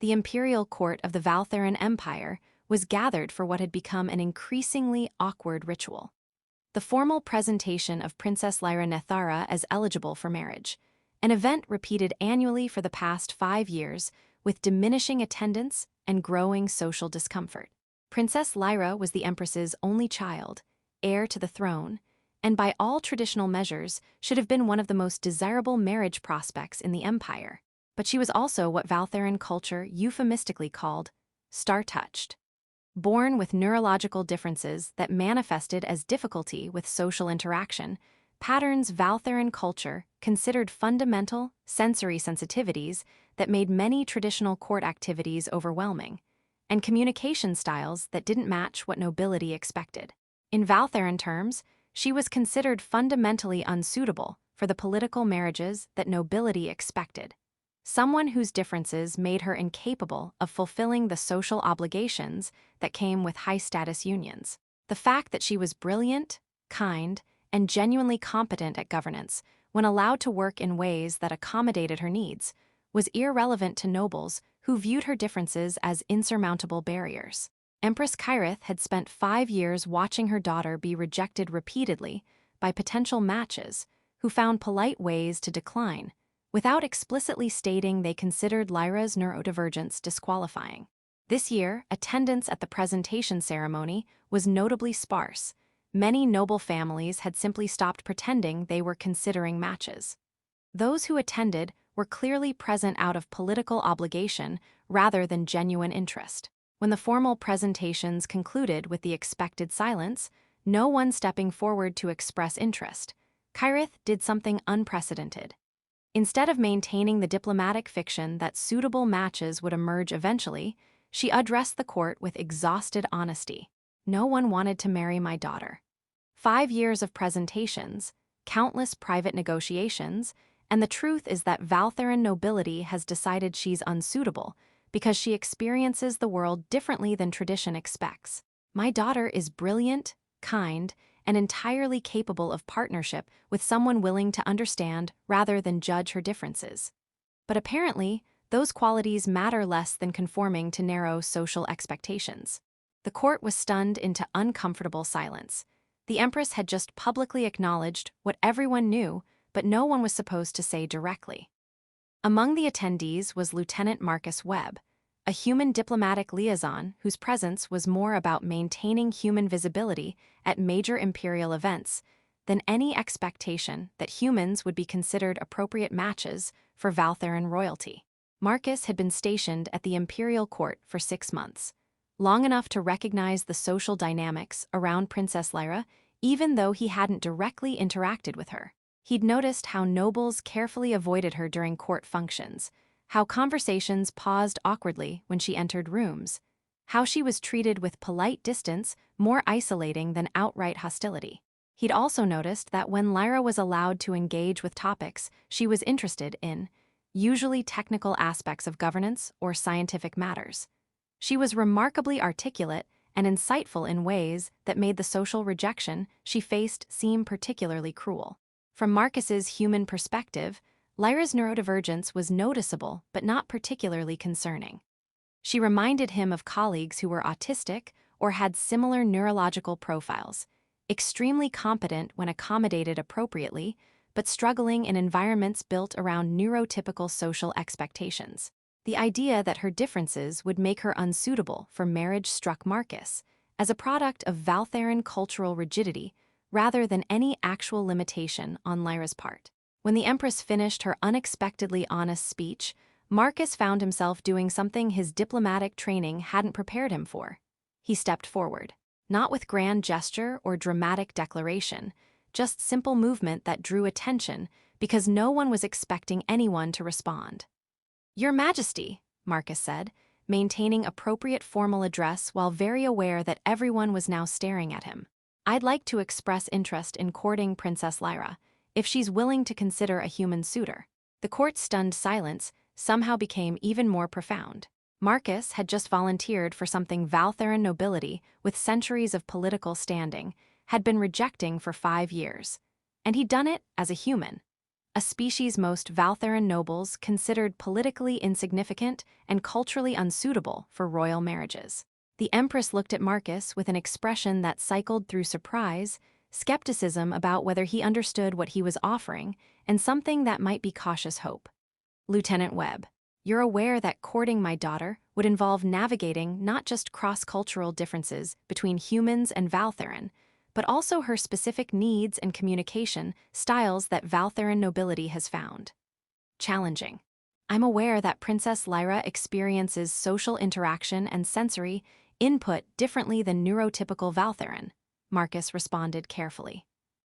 the imperial court of the Valtheran Empire was gathered for what had become an increasingly awkward ritual. The formal presentation of Princess Lyra Nethara as eligible for marriage, an event repeated annually for the past 5 years with diminishing attendance and growing social discomfort. Princess Lyra was the Empress's only child, heir to the throne, and by all traditional measures should have been one of the most desirable marriage prospects in the empire. But she was also what Valtheran culture euphemistically called star-touched. Born with neurological differences that manifested as difficulty with social interaction, patterns Valtheran culture considered fundamental sensory sensitivities that made many traditional court activities overwhelming, and communication styles that didn't match what nobility expected. In Valtheran terms, she was considered fundamentally unsuitable for the political marriages that nobility expected. Someone whose differences made her incapable of fulfilling the social obligations that came with high-status unions. The fact that she was brilliant, kind, and genuinely competent at governance, when allowed to work in ways that accommodated her needs, was irrelevant to nobles who viewed her differences as insurmountable barriers. Empress Kyrith had spent 5 years watching her daughter be rejected repeatedly by potential matches who found polite ways to decline, without explicitly stating they considered Lyra's neurodivergence disqualifying. This year, attendance at the presentation ceremony was notably sparse. Many noble families had simply stopped pretending they were considering matches. Those who attended were clearly present out of political obligation rather than genuine interest. When the formal presentations concluded with the expected silence, no one stepping forward to express interest, Kyrith did something unprecedented. Instead of maintaining the diplomatic fiction that suitable matches would emerge eventually, she addressed the court with exhausted honesty. No one wanted to marry my daughter. 5 years of presentations, countless private negotiations, and the truth is that Valtheran nobility has decided she's unsuitable because she experiences the world differently than tradition expects. My daughter is brilliant, kind, and entirely capable of partnership with someone willing to understand rather than judge her differences. But apparently, those qualities matter less than conforming to narrow social expectations. The court was stunned into uncomfortable silence. The Empress had just publicly acknowledged what everyone knew, but no one was supposed to say directly. Among the attendees was Lieutenant Marcus Webb, a human diplomatic liaison whose presence was more about maintaining human visibility at major imperial events than any expectation that humans would be considered appropriate matches for Valtheran royalty. Marcus had been stationed at the imperial court for 6 months, long enough to recognize the social dynamics around Princess Lyra, even though he hadn't directly interacted with her. He'd noticed how nobles carefully avoided her during court functions, how conversations paused awkwardly when she entered rooms, how she was treated with polite distance more isolating than outright hostility. He'd also noticed that when Lyra was allowed to engage with topics she was interested in, usually technical aspects of governance or scientific matters, she was remarkably articulate and insightful in ways that made the social rejection she faced seem particularly cruel. From Marcus's human perspective, Lyra's neurodivergence was noticeable but not particularly concerning. She reminded him of colleagues who were autistic or had similar neurological profiles, extremely competent when accommodated appropriately, but struggling in environments built around neurotypical social expectations. The idea that her differences would make her unsuitable for marriage struck Marcus as a product of Valtheran cultural rigidity rather than any actual limitation on Lyra's part. When the Empress finished her unexpectedly honest speech, Marcus found himself doing something his diplomatic training hadn't prepared him for. He stepped forward, not with grand gesture or dramatic declaration, just simple movement that drew attention because no one was expecting anyone to respond. "Your Majesty," Marcus said, maintaining appropriate formal address while very aware that everyone was now staring at him. "I'd like to express interest in courting Princess Lyra, if she's willing to consider a human suitor." The court's stunned silence somehow became even more profound. Marcus had just volunteered for something Valtheran nobility with centuries of political standing had been rejecting for 5 years. And he'd done it as a human, a species most Valtheran nobles considered politically insignificant and culturally unsuitable for royal marriages. The Empress looked at Marcus with an expression that cycled through surprise, skepticism about whether he understood what he was offering, and something that might be cautious hope. Lieutenant Webb, you're aware that courting my daughter would involve navigating not just cross-cultural differences between humans and Valtheran, but also her specific needs and communication styles that Valtheran nobility has found challenging. I'm aware that Princess Lyra experiences social interaction and sensory input differently than neurotypical Valtheran, Marcus responded carefully.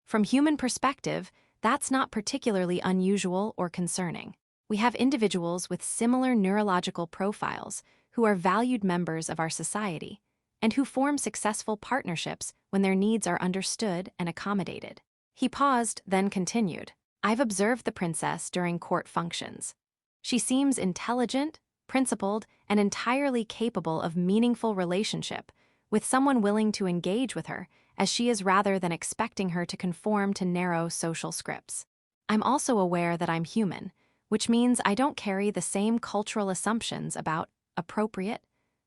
From human perspective, that's not particularly unusual or concerning. We have individuals with similar neurological profiles who are valued members of our society and who form successful partnerships when their needs are understood and accommodated. He paused, then continued. I've observed the princess during court functions. She seems intelligent, principled, and entirely capable of meaningful relationship with someone willing to engage with her, as she is rather than expecting her to conform to narrow social scripts. I'm also aware that I'm human, which means I don't carry the same cultural assumptions about appropriate,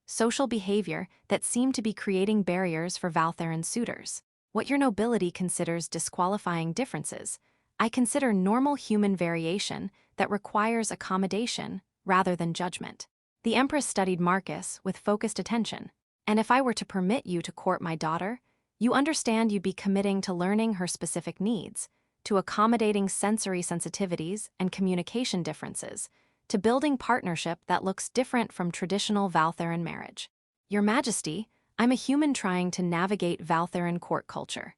social behavior that seem to be creating barriers for Valtheran suitors. What your nobility considers disqualifying differences, I consider normal human variation that requires accommodation rather than judgment. The Empress studied Marcus with focused attention. And if I were to permit you to court my daughter, you understand you'd be committing to learning her specific needs, to accommodating sensory sensitivities and communication differences, to building partnership that looks different from traditional Valtheran marriage. Your Majesty, I'm a human trying to navigate Valtheran court culture.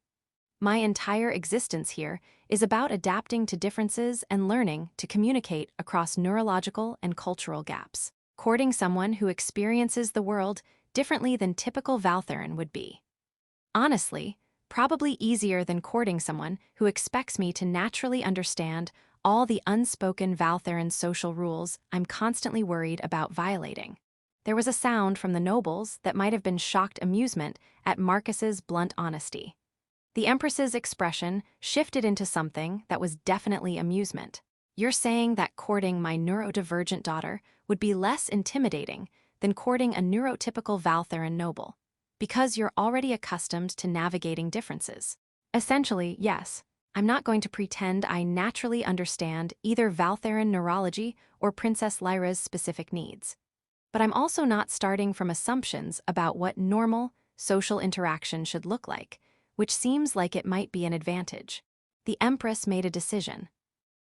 My entire existence here is about adapting to differences and learning to communicate across neurological and cultural gaps. Courting someone who experiences the world differently than typical Valtheran would be, honestly, probably easier than courting someone who expects me to naturally understand all the unspoken Valtheran social rules I'm constantly worried about violating. There was a sound from the nobles that might have been shocked amusement at Marcus's blunt honesty. The Empress's expression shifted into something that was definitely amusement. You're saying that courting my neurodivergent daughter would be less intimidating than courting a neurotypical Valtheran noble, because you're already accustomed to navigating differences. Essentially, yes, I'm not going to pretend I naturally understand either Valtheran neurology or Princess Lyra's specific needs. But I'm also not starting from assumptions about what normal, social interaction should look like, which seems like it might be an advantage. The Empress made a decision.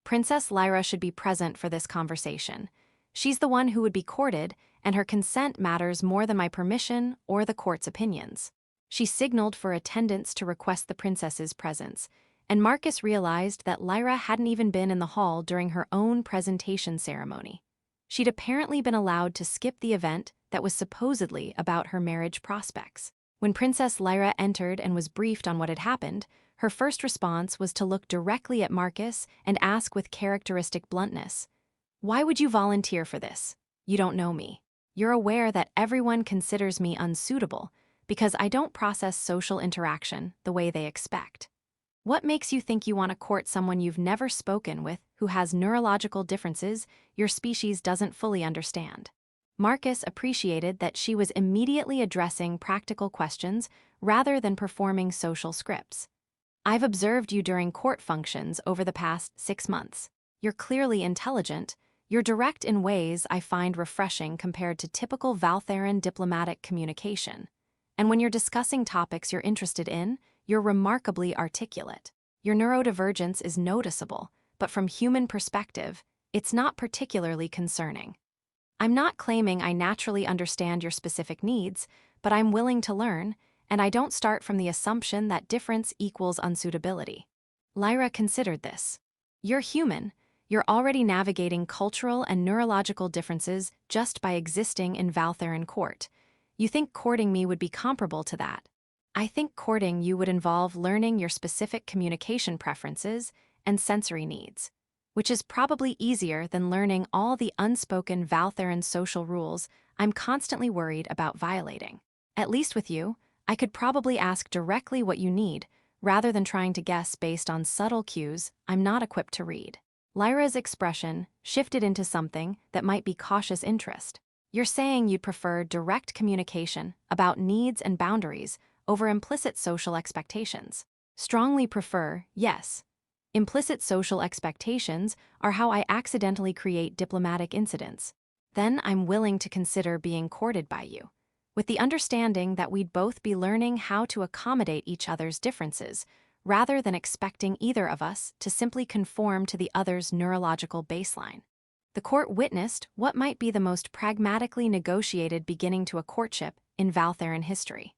Princess Lyra should be present for this conversation. She's the one who would be courted, and her consent matters more than my permission or the court's opinions. She signaled for attendants to request the princess's presence, and Marcus realized that Lyra hadn't even been in the hall during her own presentation ceremony. She'd apparently been allowed to skip the event that was supposedly about her marriage prospects. When Princess Lyra entered and was briefed on what had happened, her first response was to look directly at Marcus and ask with characteristic bluntness, "Why would you volunteer for this? You don't know me. You're aware that everyone considers me unsuitable because I don't process social interaction the way they expect. What makes you think you want to court someone you've never spoken with who has neurological differences your species doesn't fully understand?" Marcus appreciated that she was immediately addressing practical questions rather than performing social scripts. I've observed you during court functions over the past 6 months. You're clearly intelligent. You're direct in ways I find refreshing compared to typical Valtheran diplomatic communication. And when you're discussing topics you're interested in, you're remarkably articulate. Your neurodivergence is noticeable, but from human perspective, it's not particularly concerning. I'm not claiming I naturally understand your specific needs, but I'm willing to learn, and I don't start from the assumption that difference equals unsuitability. Lyra considered this. You're human. You're already navigating cultural and neurological differences just by existing in Valtheran court. You think courting me would be comparable to that. I think courting you would involve learning your specific communication preferences and sensory needs, which is probably easier than learning all the unspoken Valtheran social rules I'm constantly worried about violating. At least with you, I could probably ask directly what you need, rather than trying to guess based on subtle cues I'm not equipped to read. Lyra's expression shifted into something that might be cautious interest. You're saying you'd prefer direct communication about needs and boundaries over implicit social expectations. Strongly prefer, yes. Implicit social expectations are how I accidentally create diplomatic incidents. Then I'm willing to consider being courted by you, with the understanding that we'd both be learning how to accommodate each other's differences, rather than expecting either of us to simply conform to the other's neurological baseline. The court witnessed what might be the most pragmatically negotiated beginning to a courtship in Valtheran history.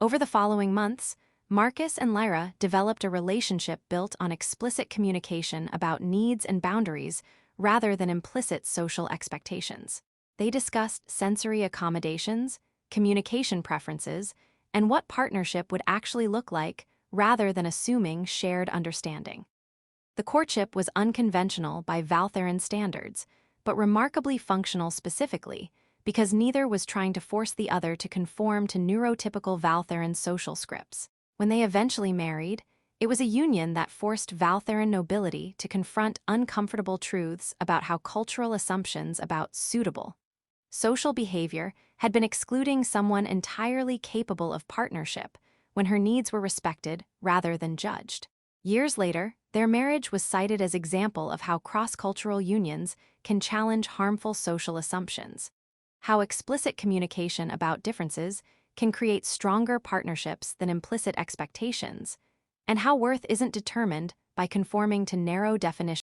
Over the following months, Marcus and Lyra developed a relationship built on explicit communication about needs and boundaries rather than implicit social expectations. They discussed sensory accommodations, communication preferences, and what partnership would actually look like rather than assuming shared understanding. The courtship was unconventional by Valtheran standards, but remarkably functional specifically because neither was trying to force the other to conform to neurotypical Valtheran social scripts. When they eventually married, it was a union that forced Valtheran nobility to confront uncomfortable truths about how cultural assumptions about suitable social behavior had been excluding someone entirely capable of partnership when her needs were respected rather than judged. Years later, their marriage was cited as example of how cross-cultural unions can challenge harmful social assumptions, how explicit communication about differences can create stronger partnerships than implicit expectations, and how worth isn't determined by conforming to narrow definitions